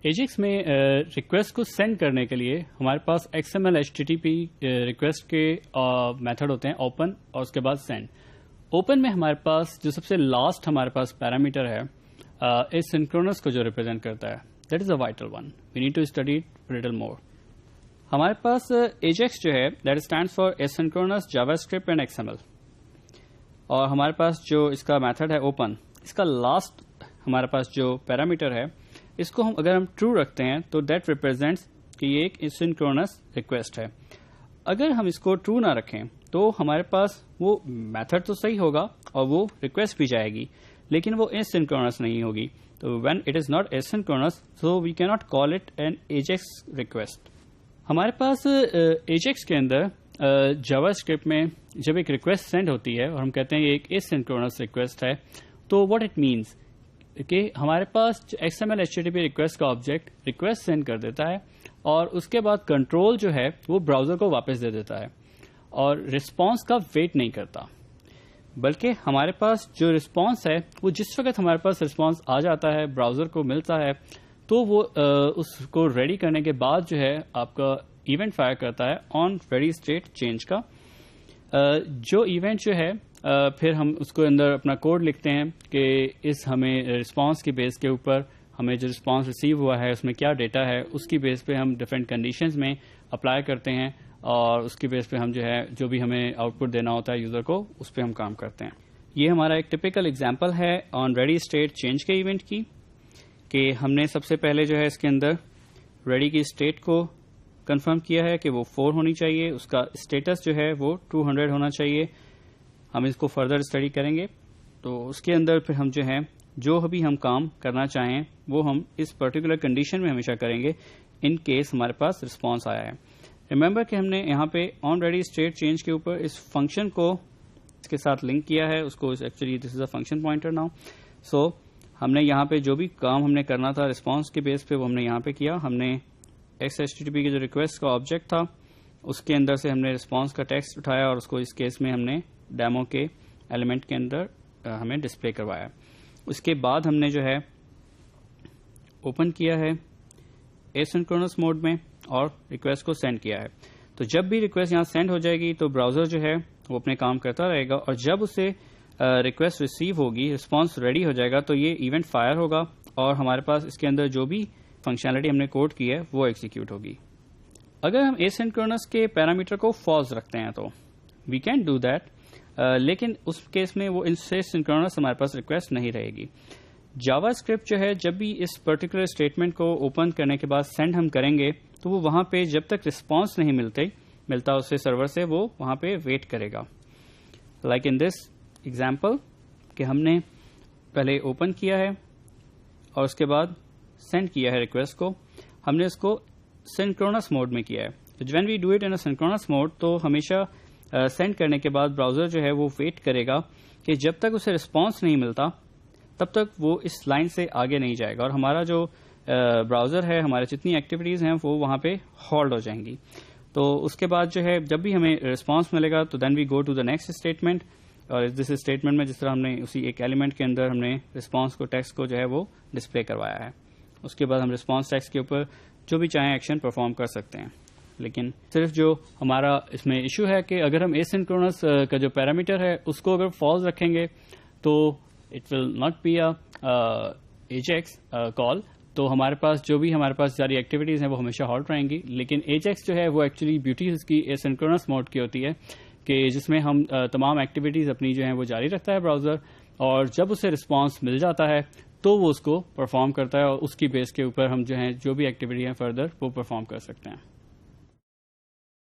Ajax में request को send करने के लिए हमारे पास XML HTTP रिक्वेस्ट के मेथड होते हैं ओपन और उसके बाद सेंड। ओपन में हमारे पास जो सबसे लास्ट हमारे पास पैरामीटर है एसिंक्रोनस को जो रिप्रेजेंट करता है, that is a vital one, we need to study it little more. हमारे पास एजेक्स जो है that stands for asynchronous JavaScript and XML, और हमारे पास जो इसका मेथड है ओपन, इसका लास्ट हमारे पास जो पैरामीटर है इसको हम अगर हम ट्रू रखते हैं तो दैट रिप्रेजेंट्स कि ये एक एसिंक्रोनस रिक्वेस्ट है। अगर हम इसको ट्रू ना रखें तो हमारे पास वो मेथड तो सही होगा और वो रिक्वेस्ट भी जाएगी, लेकिन वो एसिंक्रोनस नहीं होगी। तो when it is not asynchronous so we can not call it an AJAX request. हमारे पास एजेक्स के अंदर जावास्क्रिप्ट में जब एक रिक्वेस्ट सेंड होती है और हम कहते हैं ये एक एसिंक्रोनस रिक्वेस्ट है, तो व्हाट इट मीन्स कि हमारे पास XML HTTP रिक्वेस्ट का ऑब्जेक्ट रिक्वेस्ट सेंड कर देता है और उसके बाद कंट्रोल जो है वो ब्राउजर को वापस दे देता है और रिस्पांस का वेट नहीं करता, बल्कि हमारे पास जो रिस्पांस है वो जिस वक्त हमारे पास रिस्पांस आ जाता है, ब्राउजर को मिलता है, तो वो उसको रेडी करने के बाद जो है आपका इवेंट फायर करता है ऑन रेडी स्टेट चेंज का। जो इवेंट जो है फिर हम उसको अंदर अपना कोड लिखते हैं कि इस हमें रिस्पांस की बेस के ऊपर हमें जो रिस्पांस रिसीव हुआ है उसमें क्या डेटा है, उसकी बेस पे हम डिफरेंट कंडीशंस में अप्लाई करते हैं और उसकी बेस पे हम जो है जो भी हमें आउटपुट देना होता है यूजर को उस पर हम काम करते हैं। ये हमारा एक टिपिकल एग्जांपल है ऑन रेडी स्टेट चेंज के इवेंट की, कि हमने सबसे पहले जो है इसके अंदर रेडी की स्टेट को कंफर्म किया है कि वो 4 होनी चाहिए, उसका स्टेटस जो है वो 200 होना चाहिए। हम इसको फर्दर स्टडी करेंगे तो उसके अंदर फिर हम जो है जो भी हम काम करना चाहें वो हम इस पर्टिकुलर कंडीशन में हमेशा करेंगे इन केस हमारे पास रिस्पांस आया है। रिमेंबर कि हमने यहाँ पे ऑन रेडी स्टेट चेंज के ऊपर इस फंक्शन को इसके साथ लिंक किया है, उसको actually this is a function pointer now. So हमने यहाँ पे जो भी काम हमने करना था रिस्पांस के बेस पे वो हमने यहाँ पे किया। हमने XHTTP के जो रिक्वेस्ट का ऑब्जेक्ट था उसके अंदर से हमने रिस्पांस का टेक्स्ट उठाया और उसको इस केस में हमने डेमो के एलिमेंट के अंदर हमें डिस्प्ले करवाया। उसके बाद हमने जो है ओपन किया है एसिंक्रोनस मोड में और रिक्वेस्ट को सेंड किया है। तो जब भी रिक्वेस्ट यहाँ सेंड हो जाएगी तो ब्राउजर जो है वो अपने काम करता रहेगा और जब उसे रिक्वेस्ट रिसीव होगी, रिस्पांस रेडी हो जाएगा, तो ये इवेंट फायर होगा और हमारे पास इसके अंदर जो भी फंक्शनैलिटी हमने कोड की है वो एग्जीक्यूट होगी। अगर हम एसिंक्रोनस के पैरामीटर को फॉल्स रखते हैं तो वी कैन डू दैट, लेकिन उस केस में वो इनसे सिंक्रोनस हमारे पास रिक्वेस्ट नहीं रहेगी। जावास्क्रिप्ट जो है जब भी इस पर्टिकुलर स्टेटमेंट को ओपन करने के बाद सेंड हम करेंगे तो वो वहां पे जब तक रिस्पांस नहीं मिलता उससे सर्वर से, वो वहां पे वेट करेगा। लाइक इन दिस एग्जांपल कि हमने पहले ओपन किया है और उसके बाद सेंड किया है रिक्वेस्ट को, हमने उसको सिंक्रोनस मोड में किया है। तो when we do it in a synchronous mode तो हमेशा सेंड करने के बाद ब्राउजर जो है वो वेट करेगा कि जब तक उसे रिस्पांस नहीं मिलता तब तक वो इस लाइन से आगे नहीं जाएगा और हमारा जो ब्राउजर है, हमारे जितनी एक्टिविटीज हैं वो वहां पे होल्ड हो जाएंगी। तो उसके बाद जो है जब भी हमें रिस्पांस मिलेगा तो then we go to the next statement, और दिस स्टेटमेंट में जिस तरह हमने उसी एक एलिमेंट के अंदर हमने रिस्पांस को टेक्स्ट को जो है वो डिस्प्ले करवाया है। उसके बाद हम रिस्पांस टेक्स्ट के ऊपर जो भी चाहें एक्शन परफॉर्म कर सकते हैं। लेकिन सिर्फ जो हमारा इसमें इशू है कि अगर हम एसिंक्रोनस का जो पैरामीटर है उसको अगर फॉल्स रखेंगे तो it will not be a Ajax call, तो हमारे पास जो भी हमारे पास सारी एक्टिविटीज हैं वो हमेशा हॉल्ट रहेंगी। लेकिन एजेक्स जो है वो एक्चुअली ब्यूटी इसकी एसिंक्रोनस मोड की होती है कि जिसमें हम तमाम एक्टिविटीज अपनी जो है वो जारी रखता है ब्राउजर, और जब उसे रिस्पांस मिल जाता है तो वो उसको परफॉर्म करता है और उसकी बेस के ऊपर हम जो है जो भी एक्टिविटी है फर्दर वो परफॉर्म कर सकते हैं।